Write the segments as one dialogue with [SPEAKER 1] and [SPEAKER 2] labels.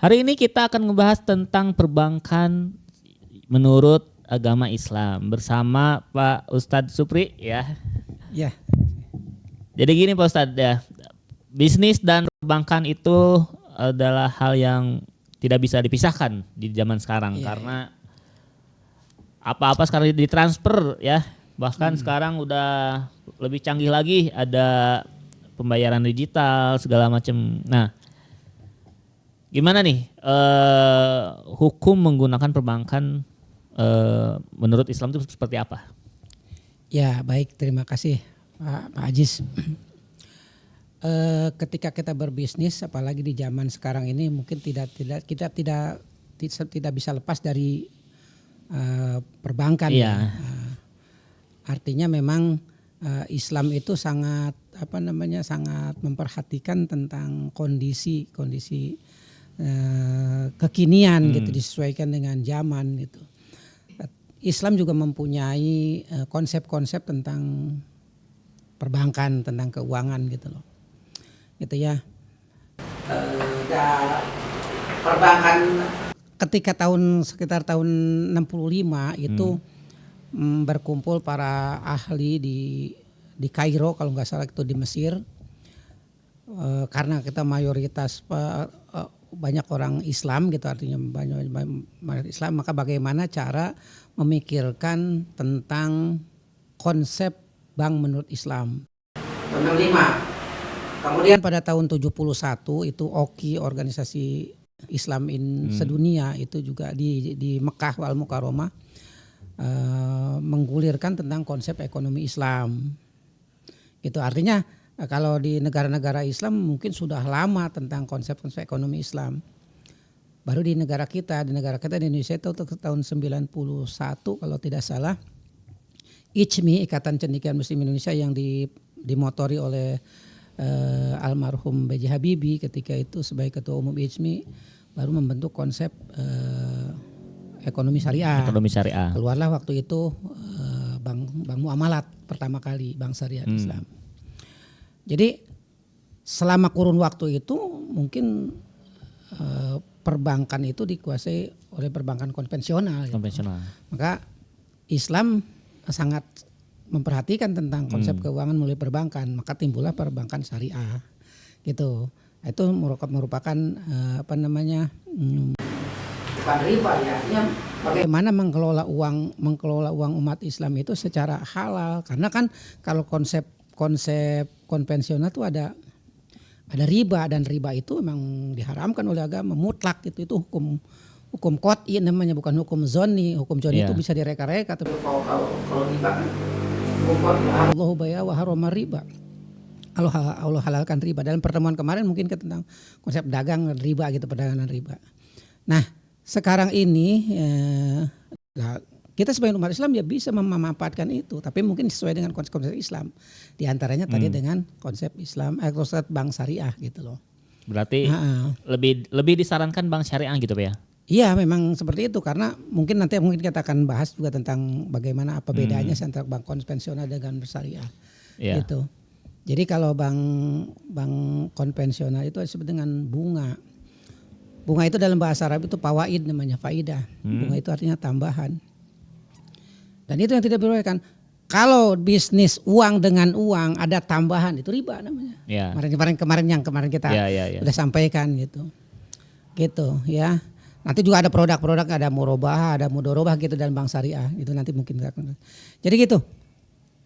[SPEAKER 1] Hari ini kita akan membahas tentang perbankan menurut agama Islam bersama Pak Ustadz Supri ya.
[SPEAKER 2] Ya,
[SPEAKER 1] Jadi gini Pak Ustadz ya, bisnis dan perbankan itu adalah hal yang tidak bisa dipisahkan di zaman sekarang
[SPEAKER 2] Iya,
[SPEAKER 1] karena apa-apa sekarang ditransfer ya. Bahkan sekarang udah lebih canggih lagi, ada pembayaran digital segala macam. Nah, gimana nih hukum menggunakan perbankan menurut Islam itu seperti apa?
[SPEAKER 2] ya baik, terima kasih Pak Ajis. Ketika kita berbisnis, apalagi di zaman sekarang ini, mungkin kita tidak bisa lepas dari perbankan.
[SPEAKER 1] Iya.
[SPEAKER 2] Ya. Artinya memang Islam itu sangat sangat memperhatikan tentang kondisi kekinian gitu, disesuaikan dengan zaman gitu. Islam juga mempunyai konsep-konsep tentang perbankan, tentang keuangan gitu loh. Gitu ya. Perbankan ketika sekitar tahun 65 itu berkumpul para ahli di Kairo kalau nggak salah itu di Mesir. Karena kita mayoritas banyak orang Islam gitu, artinya banyak Islam, maka bagaimana cara memikirkan tentang konsep bank menurut Islam. Tahun 65. Kemudian pada tahun 71 itu OKI, organisasi Islam sedunia, itu juga di Mekah wal Mukarramah menggulirkan tentang konsep ekonomi Islam. Gitu, artinya kalau di negara-negara Islam mungkin sudah lama tentang konsep-konsep ekonomi Islam. Baru di negara kita di Indonesia itu tahun 91 kalau tidak salah, ICMI, Ikatan Cendekiawan Muslim Indonesia, yang dimotori oleh almarhum B.J. Habibie ketika itu sebagai ketua umum ICMI, baru membentuk konsep ekonomi syariah. Keluarlah waktu itu bank muamalat pertama kali, bank syariah Islam. Jadi selama kurun waktu itu mungkin perbankan itu dikuasai oleh perbankan konvensional. Gitu. Maka Islam sangat memperhatikan tentang konsep keuangan melalui perbankan, maka timbullah perbankan syariah. Gitu. Itu merupakan bukan riba ya, artinya bagaimana mengelola uang umat Islam itu secara halal. Karena kan kalau konsep konvensional itu ada riba, dan riba itu memang diharamkan oleh agama mutlak gitu. Itu hukum qot'i namanya, bukan hukum zonni. Hukum zonni itu bisa direka-reka, tapi kalau riba kan Allahu baya wa harama riba. Allah halalkan riba. Dalam pertemuan kemarin mungkin tentang konsep dagang riba gitu, perdagangan riba. Nah, sekarang ini kita sebagai umat Islam ya bisa memanfaatkan itu, tapi mungkin sesuai dengan konsep Islam. Di antaranya tadi dengan konsep Islam, konsep bank syariah gitu loh.
[SPEAKER 1] Berarti lebih disarankan bank syariah gitu Pak ya?
[SPEAKER 2] Iya, memang seperti itu, karena mungkin kita akan bahas juga tentang bagaimana apa bedanya antara bank konvensional dengan syariah. Gitu. Jadi kalau bank konvensional itu disebut dengan bunga. Bunga itu dalam bahasa Arab itu fawaid namanya, faidah. Bunga itu artinya tambahan. Dan itu yang tidak dibolehkan. Kalau bisnis uang dengan uang ada tambahan, itu riba namanya. Kemarin kita sudah sampaikan gitu. Gitu ya. Nanti juga ada produk-produk, ada murabahah, ada mudorobah gitu dalam bank syariah. Itu nanti mungkin. Jadi gitu.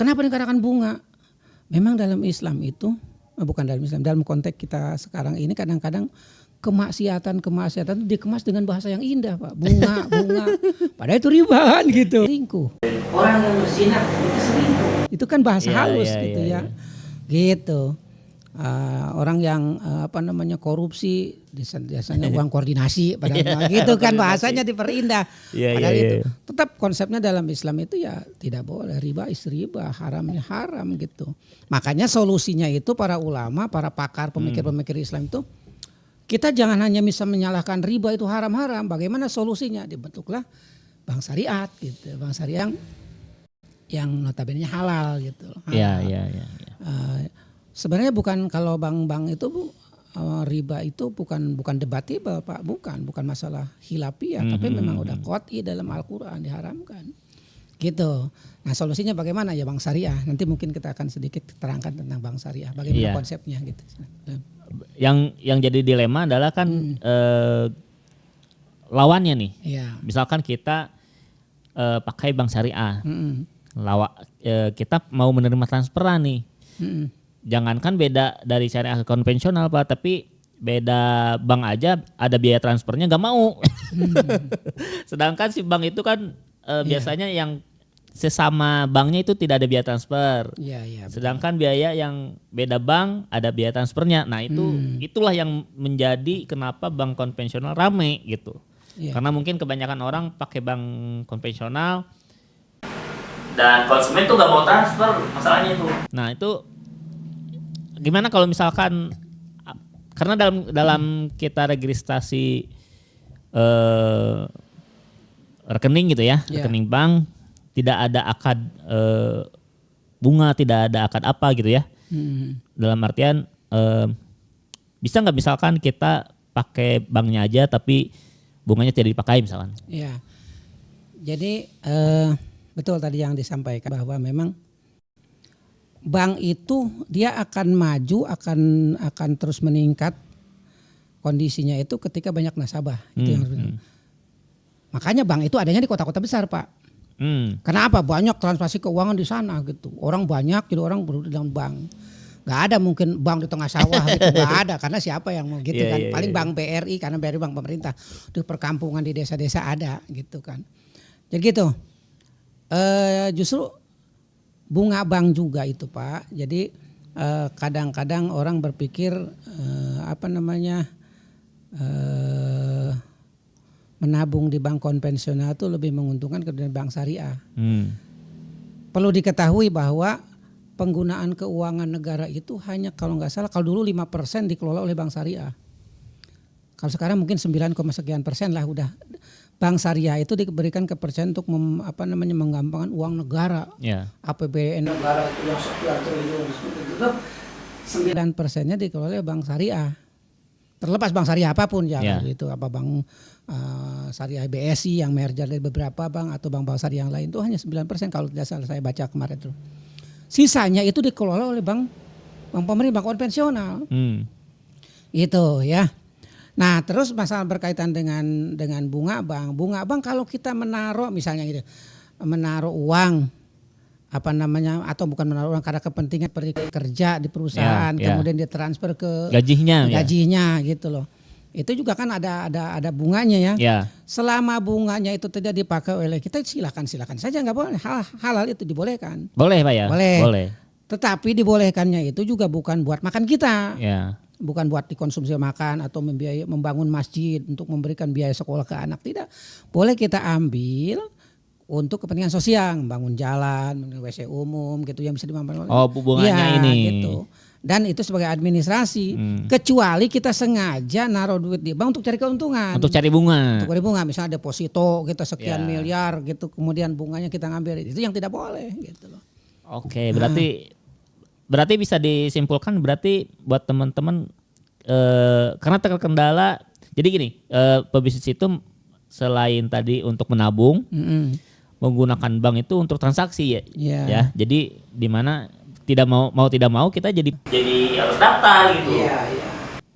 [SPEAKER 2] Kenapa dikatakan bunga? Memang dalam Islam itu, bukan dalam Islam, dalam konteks kita sekarang ini kadang-kadang kemaksiatan itu dikemas dengan bahasa yang indah, Pak. Bunga. Padahal itu riba kan gitu. Selingkuh. Orang yang berzinah itu selingkuh. Itu kan bahasa halus gitu ya. Gitu. Orang yang korupsi biasanya uang koordinasi padahal gitu kan bahasanya diperindah. Padahal itu tetap konsepnya dalam Islam itu ya tidak boleh, riba riba, haramnya haram gitu. Makanya solusinya itu para ulama, para pakar, pemikir-pemikir Islam itu, kita jangan hanya bisa menyalahkan riba itu haram-haram. Bagaimana solusinya? Dibentuklah bank syariat gitu. Bank syariah yang notabene halal gitu.
[SPEAKER 1] Iya.
[SPEAKER 2] Sebenarnya bukan kalau bank-bank itu riba itu bukan debatable Pak, bukan masalah khilafiyah, tapi memang udah qat'i dalam Al-Qur'an diharamkan. Gitu. Nah, solusinya bagaimana ya Bank Syariah? Nanti mungkin kita akan sedikit terangkan tentang Bank Syariah, bagaimana konsepnya gitu.
[SPEAKER 1] Yang jadi dilema adalah kan lawannya nih.
[SPEAKER 2] Iya.
[SPEAKER 1] Misalkan kita pakai Bank Syariah. Kita mau menerima transferan nih. Jangankan beda dari syariah ke konvensional Pak, tapi beda bank aja ada biaya transfernya nggak mau. Sedangkan si bank itu kan biasanya yang sesama banknya itu tidak ada biaya transfer. Sedangkan biaya yang beda bank ada biaya transfernya. Nah itulah yang menjadi kenapa bank konvensional rame gitu. Karena mungkin kebanyakan orang pakai bank konvensional dan konsumen tuh nggak mau transfer, masalahnya itu. Nah itu gimana kalau misalkan karena dalam kita registrasi rekening gitu ya, rekening bank tidak ada akad bunga, tidak ada akad apa gitu ya. Dalam artian bisa nggak misalkan kita pakai banknya aja tapi bunganya tidak dipakai misalkan?
[SPEAKER 2] Iya. Jadi betul tadi yang disampaikan bahwa memang bank itu dia akan maju, akan terus meningkat kondisinya itu ketika banyak nasabah. Itu yang harus. Makanya bank itu adanya di kota-kota besar Pak. Kenapa? Banyak transaksi keuangan di sana gitu. Orang banyak jadi orang berdiri dalam bank. Gak ada mungkin bank di tengah sawah gitu, gak ada karena siapa yang mau gitu kan. Paling bank BRI karena BRI bank pemerintah. Di perkampungan di desa-desa ada gitu kan. Jadi gitu. Justru bunga bank juga itu Pak. Jadi kadang-kadang orang berpikir menabung di bank konvensional itu lebih menguntungkan ketimbang bank syariah. Perlu diketahui bahwa penggunaan keuangan negara itu hanya kalau nggak salah kalau dulu 5% dikelola oleh bank syariah. Kalau sekarang mungkin 9,sekian persen lah udah. Bank syariah itu diberikan kepercayaan untuk menggampangkan uang negara. APBN negara itu yang sekian triliun itu 9%-nya dikelola oleh bank syariah. Terlepas bank syariah apapun ya, itu apa bank syariah BSI yang merger dari beberapa bank atau bank syariah yang lain itu hanya 9% kalau tidak salah saya baca kemarin itu. Sisanya itu dikelola oleh bank pemerintah, bank konvensional. Itu ya. Nah, terus masalah berkaitan dengan bunga bank kalau kita menaruh misalnya gitu, menaruh uang atau bukan menaruh uang karena kepentingan kerja di perusahaan, kemudian dia transfer ke gajinya gitu loh. Itu juga kan ada bunganya ya. Selama bunganya itu tidak dipakai oleh kita silakan saja, nggak boleh, halal itu dibolehkan.
[SPEAKER 1] Boleh Pak ya? Boleh.
[SPEAKER 2] Tetapi dibolehkannya itu juga bukan buat makan kita. Bukan buat dikonsumsi makan atau membangun masjid untuk memberikan biaya sekolah ke anak, tidak. Boleh kita ambil untuk kepentingan sosial, membangun jalan, WC umum gitu yang bisa dimanfaatkan.
[SPEAKER 1] Oh, bunganya ini.
[SPEAKER 2] Gitu. Dan itu sebagai administrasi. Kecuali kita sengaja naruh duit di bank untuk cari keuntungan. Untuk cari bunga. Misalnya deposito kita sekian miliar gitu, kemudian bunganya kita ngambil. Itu yang tidak boleh gitu loh.
[SPEAKER 1] Oke, berarti bisa disimpulkan berarti buat teman-teman karena terkendala. Jadi gini, pebisnis itu selain tadi untuk menabung, menggunakan bank itu untuk transaksi ya. Jadi di mana tidak mau kita jadi harus daftar gitu.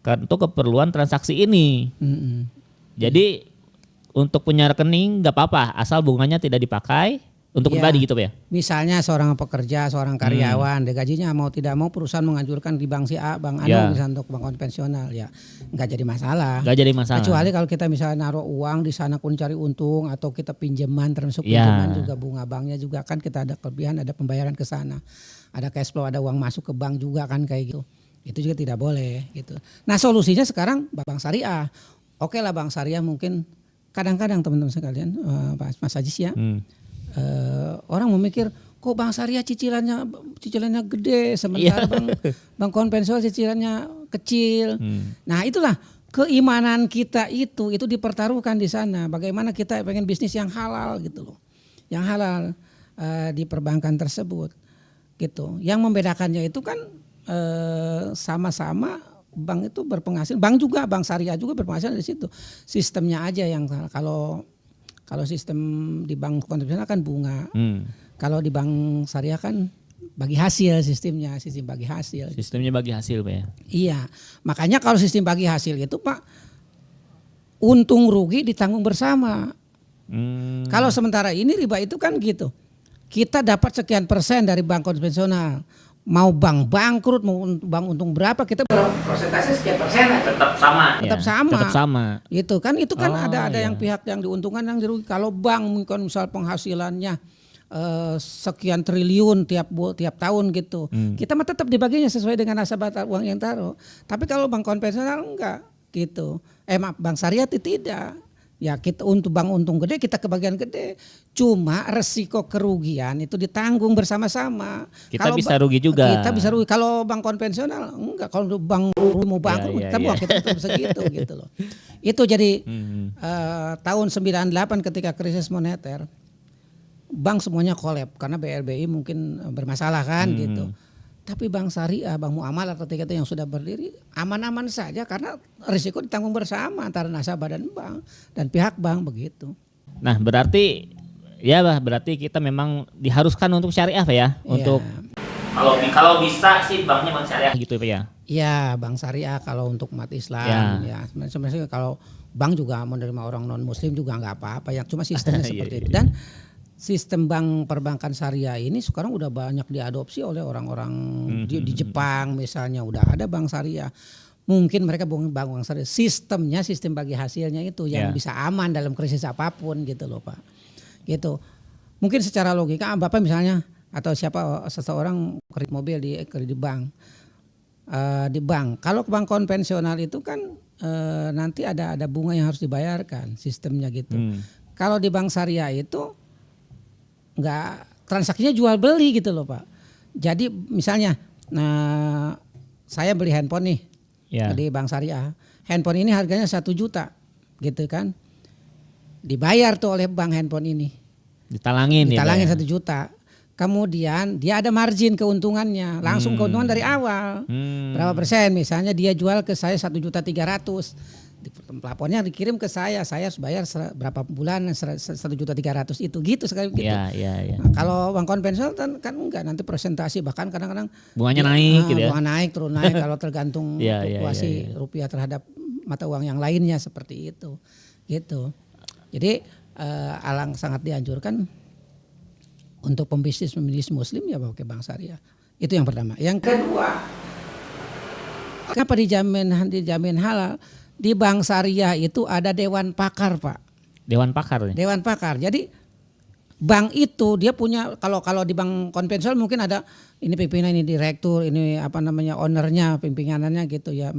[SPEAKER 1] Kan untuk keperluan transaksi ini. Jadi untuk punya rekening nggak apa-apa asal bunganya tidak dipakai untuk pribadi gitu ya. Misalnya seorang pekerja, seorang karyawan, gajinya mau tidak mau perusahaan menganjurkan di bank si A, bank anu misalnya untuk bank konvensional ya nggak jadi masalah. Kecuali kalau kita misalnya naruh uang di sana pun cari untung atau kita pinjaman termasuk pinjaman juga bunga banknya juga kan kita ada kelebihan, ada pembayaran ke sana, ada cash flow, ada uang masuk ke bank juga kan kayak gitu. Itu juga tidak boleh gitu. Nah solusinya sekarang bank syariah. Oke lah bank syariah mungkin kadang-kadang teman-teman sekalian, Mas Ajis ya. Orang memikir kok bank syariah cicilannya gede sementara bank konvensional cicilannya kecil. Nah itulah keimanan kita itu dipertaruhkan di sana. Bagaimana kita pengen bisnis yang halal gitu loh, yang halal di perbankan tersebut gitu. Yang membedakannya itu kan sama-sama
[SPEAKER 2] bank itu berpenghasilan, bank syariah juga berpenghasilan di situ. Sistemnya aja yang kalau sistem di bank konvensional kan bunga. Kalau di bank syariah kan bagi hasil sistem bagi hasil.
[SPEAKER 1] Sistemnya bagi hasil Pak ya.
[SPEAKER 2] Iya, makanya kalau sistem bagi hasil itu Pak, untung rugi ditanggung bersama. Kalau sementara ini riba itu kan gitu. Kita dapat sekian persen dari bank konvensional. Mau bank bangkrut, mau bank untung berapa, kita persentase sekian persen aja.
[SPEAKER 1] Tetap sama.
[SPEAKER 2] Tetap sama. Itu kan ada
[SPEAKER 1] iya.
[SPEAKER 2] yang pihak yang diuntungkan yang dirugi. Kalau bank mungkin misal penghasilannya sekian triliun tiap tahun gitu. Kita mah tetap dibaginya sesuai dengan nasabah uang yang taruh. Tapi kalau bank konvensional enggak gitu. Bank syariah tidak. Ya kita untuk bank untung gede kita kebagian gede. Cuma resiko kerugian itu ditanggung bersama-sama.
[SPEAKER 1] Kita bisa rugi juga.
[SPEAKER 2] Kita bisa rugi. Kalau bank konvensional enggak. Kalau bank mau bangkrut kita tetap segitu gitu loh. Itu jadi tahun 98 ketika krisis moneter, bank semuanya kolab karena BLBI mungkin bermasalah kan gitu. Tapi bank syariah, bank muamalah ketika itu yang sudah berdiri aman-aman saja karena risiko ditanggung bersama antara nasabah dan bank dan pihak bank begitu.
[SPEAKER 1] Nah berarti kita memang diharuskan untuk syariah Pak ya? Untuk kalau bisa sih banknya bank syariah gitu Pak ya?
[SPEAKER 2] Iya bank syariah kalau untuk umat Islam ya sebenarnya kalau bank juga menerima orang non muslim juga nggak apa-apa ya cuma sistemnya seperti itu. Dan sistem bank perbankan syariah ini sekarang udah banyak diadopsi oleh orang-orang di Jepang misalnya udah ada bank syariah. Mungkin mereka bank syariah sistem bagi hasilnya itu yang bisa aman dalam krisis apapun gitu loh Pak. Gitu. Mungkin secara logika Bapak misalnya atau seseorang kredit mobil di bank. Di bank. Kalau bank konvensional itu kan nanti ada bunga yang harus dibayarkan sistemnya gitu. Kalau di bank syariah itu enggak transaksinya jual beli gitu loh Pak. Jadi misalnya saya beli handphone nih di bank syariah. Handphone ini harganya 1 juta gitu kan. Dibayar tuh oleh bank handphone ini. Ditalangin 1 juta. Kemudian dia ada margin keuntungannya. Langsung keuntungan dari awal. Berapa persen misalnya dia jual ke saya 1.300.000. Pelapornya dikirim ke saya harus bayar berapa bulan 1.300.000 itu gitu sekali gitu. Nah, kalau bank konvensional kan enggak nanti presentasi bahkan kadang-kadang
[SPEAKER 1] bunganya naik gitu ya.
[SPEAKER 2] Bunga naik turun naik kalau tergantung fluktuasi rupiah terhadap mata uang yang lainnya seperti itu. Gitu. Jadi sangat dianjurkan untuk pembisnis muslim ya pakai bank syariah. Itu yang pertama. Yang kedua, kenapa dijamin halal? Di bank syariah itu ada dewan pakar Pak.
[SPEAKER 1] Dewan pakar nih?
[SPEAKER 2] Dewan pakar. Jadi bank itu dia punya kalau di bank konvensional mungkin ada ini pimpinan, ini direktur, ini ownernya, pimpinannya gitu ya,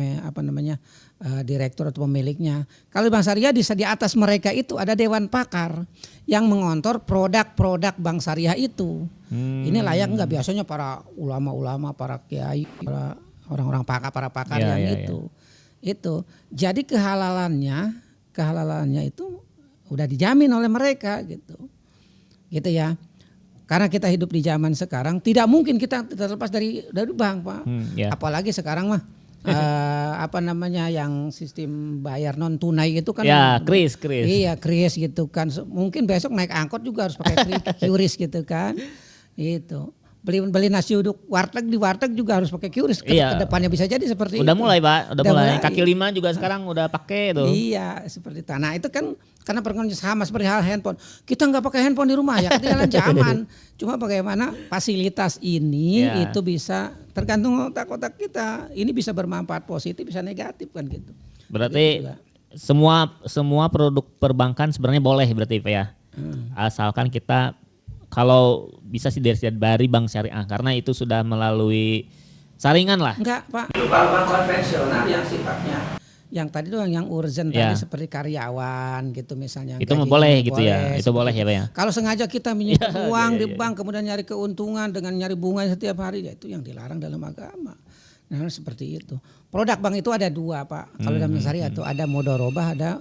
[SPEAKER 2] direktur atau pemiliknya. Kalau di bank syariah di atas mereka itu ada dewan pakar yang mengontrol produk-produk bank syariah itu. Ini layak enggak biasanya para ulama-ulama, para kiai, para orang-orang para pakar yang itu. Itu jadi kehalalannya itu udah dijamin oleh mereka gitu ya karena kita hidup di zaman sekarang tidak mungkin kita terlepas dari bank Pak. Apalagi sekarang mah yang sistem bayar non tunai itu kan
[SPEAKER 1] kris
[SPEAKER 2] kris gitu kan mungkin besok naik angkot juga harus pakai QRIS gitu kan itu. Beli nasi uduk di warteg juga harus pakai QRIS. Kedepannya bisa jadi seperti
[SPEAKER 1] udah
[SPEAKER 2] itu.
[SPEAKER 1] Mulai Pak, udah mulai. Kaki lima juga sekarang udah pakai tuh.
[SPEAKER 2] Iya seperti itu. Nah itu kan karena perkembangan sama seperti hal handphone. Kita nggak pakai handphone di rumah ya ketinggalan zaman. Cuma bagaimana fasilitas ini itu bisa tergantung otak-otak kita. Ini bisa bermanfaat positif bisa negatif kan gitu.
[SPEAKER 1] Berarti semua produk perbankan sebenarnya boleh berarti Pak ya. Asalkan kita kalau bisa sih dari bank syariah karena itu sudah melalui saringan lah.
[SPEAKER 2] Enggak Pak. Kalau bank konvensional yang sifatnya yang tadi doang yang urgent tadi seperti karyawan gitu misalnya.
[SPEAKER 1] Itu boleh gitu ya. Itu boleh ya Pak ya.
[SPEAKER 2] Kalau sengaja kita minjem uang di bank kemudian nyari keuntungan dengan nyari bunga setiap hari ya itu yang dilarang dalam agama. Nah seperti itu. Produk bank itu ada 2 Pak. Kalau dalam syariah itu ada mudharabah, ada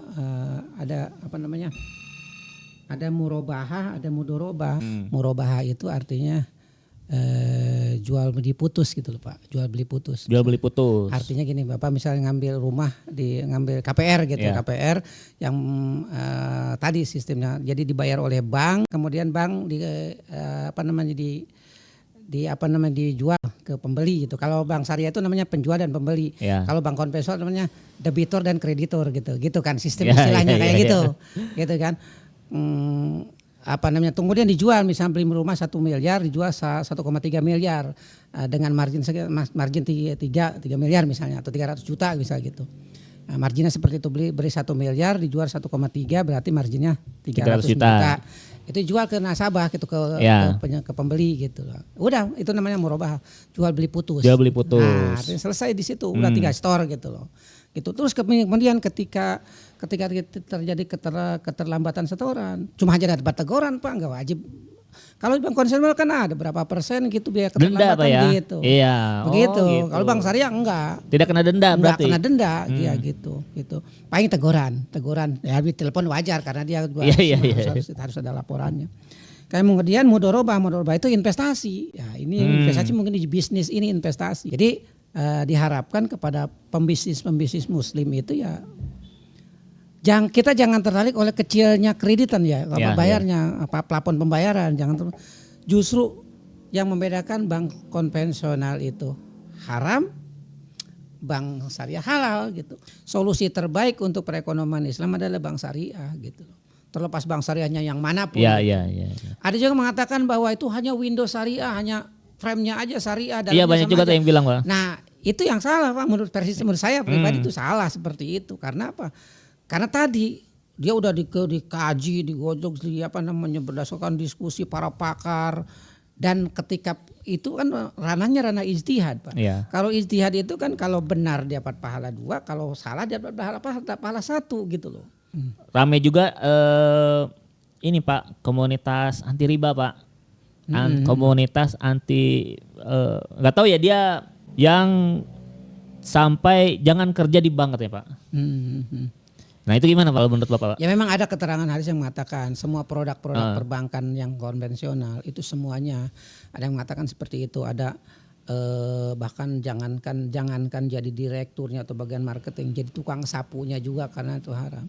[SPEAKER 2] murabahah, ada mudharabah. Murabahah itu artinya jual beli putus gitu loh Pak, jual beli putus.
[SPEAKER 1] Jual beli putus.
[SPEAKER 2] Artinya gini, Bapak misalnya ngambil rumah ngambil KPR gitu,
[SPEAKER 1] Iya.
[SPEAKER 2] KPR yang tadi sistemnya, jadi dibayar oleh bank, kemudian bank dijual ke pembeli gitu. Kalau bank syariah itu namanya penjual dan pembeli.
[SPEAKER 1] Iya.
[SPEAKER 2] Kalau bank konvensional namanya debitur dan kreditur gitu kan sistem
[SPEAKER 1] Iya,
[SPEAKER 2] istilahnya
[SPEAKER 1] iya,
[SPEAKER 2] kayak
[SPEAKER 1] iya,
[SPEAKER 2] gitu, gitu kan. Kemudian dijual misalnya beli rumah 1 miliar dijual 1,3 miliar dengan margin 3 miliar misalnya atau 300 juta misalnya gitu. Nah, marginnya seperti itu, beri 1 miliar dijual 1,3 berarti marginnya 300 juta. Itu jual ke nasabah gitu ke pembeli gitu loh. Udah itu namanya murabahah, jual beli putus.
[SPEAKER 1] Jual beli putus.
[SPEAKER 2] Nah, selesai di situ udah tinggal store gitu loh. Gitu. Terus kemudian ketika terjadi keterlambatan setoran, cuma hanya dapat teguran Pak, nggak wajib. Kalau bank konvensional kan ada berapa persen gitu biaya keterlambatan
[SPEAKER 1] denda, Pak, ya?
[SPEAKER 2] gitu.
[SPEAKER 1] Iya.
[SPEAKER 2] Begitu.
[SPEAKER 1] Gitu.
[SPEAKER 2] Kalau bank syariah enggak.
[SPEAKER 1] Tidak kena denda berarti.
[SPEAKER 2] Enggak kena denda, ya gitu. Paling teguran. Ya telepon wajar karena dia harus ada laporannya. Kemudian mudorobah itu investasi. Ya ini investasi mungkin di bisnis, ini investasi. Jadi diharapkan kepada pembisnis muslim itu ya kita jangan tertarik oleh kecilnya kreditan ya, bayarnya plafon pembayaran, justru yang membedakan bank konvensional itu haram, bank syariah halal gitu. Solusi terbaik untuk perekonomian Islam adalah bank syariah gitu. Terlepas bank syariahnya yang manapun.
[SPEAKER 1] Iya.
[SPEAKER 2] Ada juga mengatakan bahwa itu hanya Windows syariah, hanya frame-nya aja syariah.
[SPEAKER 1] Iya, banyak juga yang bilang Pak.
[SPEAKER 2] Nah itu yang salah Pak, menurut saya pribadi itu salah seperti itu. Karena apa? Karena tadi dia udah dikaji, digojok, berdasarkan diskusi para pakar, dan ketika itu kan ranahnya ranah ijtihad Pak.
[SPEAKER 1] Iya.
[SPEAKER 2] Kalau ijtihad itu kan kalau benar dapat pahala 2, kalau salah dapat pahala 1 gitu loh.
[SPEAKER 1] Rame juga ini Pak, komunitas anti riba Pak. Komunitas anti nggak tahu ya, dia yang sampai jangan kerja di bank katanya Pak. Nah itu gimana Pak menurut Bapak Pak?
[SPEAKER 2] Ya memang ada keterangan hadis yang mengatakan semua produk-produk perbankan yang konvensional itu semuanya ada yang mengatakan seperti itu. Ada bahkan jangankan jadi direkturnya atau bagian marketing, jadi tukang sapunya juga karena itu haram.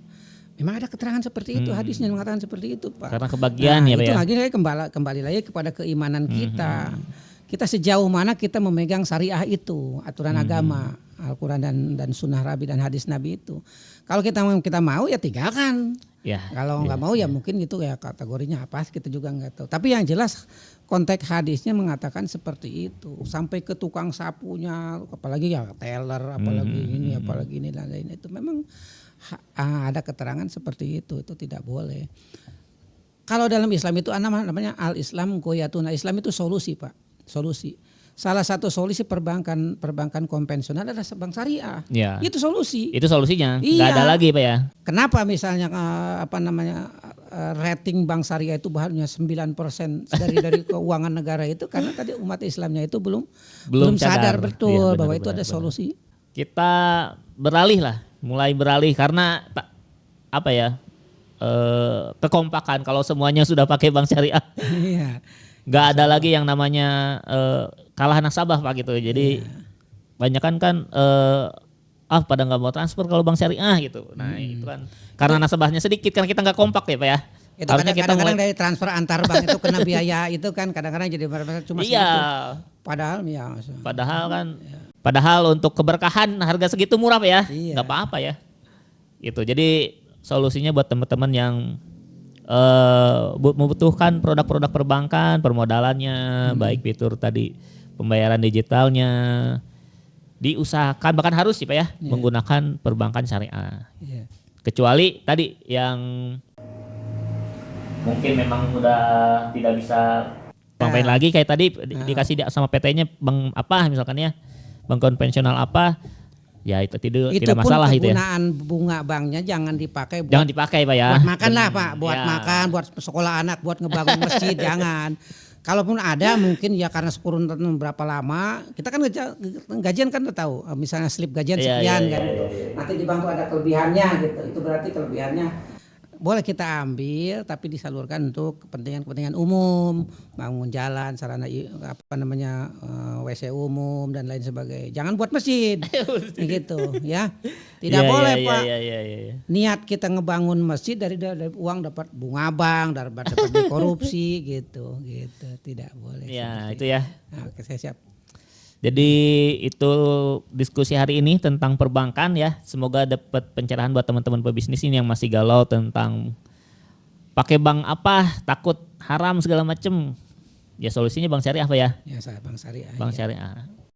[SPEAKER 2] Memang ada keterangan seperti itu, hadisnya mengatakan seperti itu Pak.
[SPEAKER 1] Karena kebagian ya Pak ya.
[SPEAKER 2] Itu lagi kembali lagi kepada keimanan kita. Kita sejauh mana kita memegang syariah itu, aturan agama, Al-Quran dan sunnah Nabi dan hadis Nabi itu. Kalau kita mau ya tinggalkan.
[SPEAKER 1] Ya,
[SPEAKER 2] kalau nggak mau ya mungkin itu ya kategorinya apa kita juga nggak tahu. Tapi yang jelas konteks hadisnya mengatakan seperti itu. Sampai ke tukang sapunya, apalagi ya teller, apalagi ini dan lain itu. Memang ada keterangan seperti itu tidak boleh. Kalau dalam Islam itu namanya al-Islam goyatuna. Islam itu solusi Pak, solusi. Salah satu solusi perbankan konvensional adalah bank syariah. Ya. Itu solusi.
[SPEAKER 1] Itu solusinya. Nggak ada lagi Pak ya.
[SPEAKER 2] Kenapa misalnya rating bank syariah itu bahannya 9% dari keuangan negara itu karena tadi umat Islamnya itu belum sadar betul bahwa itu ada solusi.
[SPEAKER 1] Kita mulai beralih karena kekompakan kalau semuanya sudah pakai bank syariah.
[SPEAKER 2] Iya.
[SPEAKER 1] Nggak ada lagi yang namanya kalah nasabah Pak gitu. Jadi banyak kan pada nggak mau transfer kalau bank syariah gitu. Nah itu kan karena nasabahnya sedikit, karena kita nggak kompak ya Pak ya.
[SPEAKER 2] Itu kadang-kadang dari transfer antar bank itu kena biaya itu kan kadang-kadang jadi cuma segitu.
[SPEAKER 1] Padahal untuk keberkahan harga segitu murah Pak ya. Nggak apa-apa ya. Gitu. Jadi solusinya buat teman-teman yang membutuhkan produk-produk perbankan, permodalannya, baik fitur tadi pembayaran digitalnya, diusahakan bahkan harus sih Pak ya menggunakan perbankan syariah. Kecuali tadi yang mungkin memang udah tidak bisa ngapain lagi kayak tadi dikasih sama PT-nya bank apa misalkan ya, bank konvensional apa. Ya itu tidak masalah itu ya.
[SPEAKER 2] Penggunaan bunga banknya jangan dipakai
[SPEAKER 1] Pak ya.
[SPEAKER 2] Buat makan lah Pak, makan, buat sekolah anak, buat ngebangun masjid jangan. Kalaupun ada mungkin ya karena kurun berapa lama, kita kan gajian kan udah tahu, misalnya slip gajian sekian kan. Nanti di bank tuh ada kelebihannya gitu, itu berarti kelebihannya boleh kita ambil tapi disalurkan untuk kepentingan-kepentingan umum, bangun jalan, sarana WC umum dan lain sebagainya. Jangan buat masjid. Gitu ya. Tidak boleh Pak. Niat kita ngebangun masjid dari uang dapat bunga bank, dapat korupsi gitu. Tidak boleh.
[SPEAKER 1] Ya, itu ya.
[SPEAKER 2] Nah, oke, saya siap.
[SPEAKER 1] Jadi itu diskusi hari ini tentang perbankan ya. Semoga dapat pencerahan buat teman-teman pebisnis ini yang masih galau tentang pakai bank apa, takut haram segala macem. Ya solusinya Bank Syariah apa ya?
[SPEAKER 2] Ya, Bank Syariah.
[SPEAKER 1] Bank Syariah.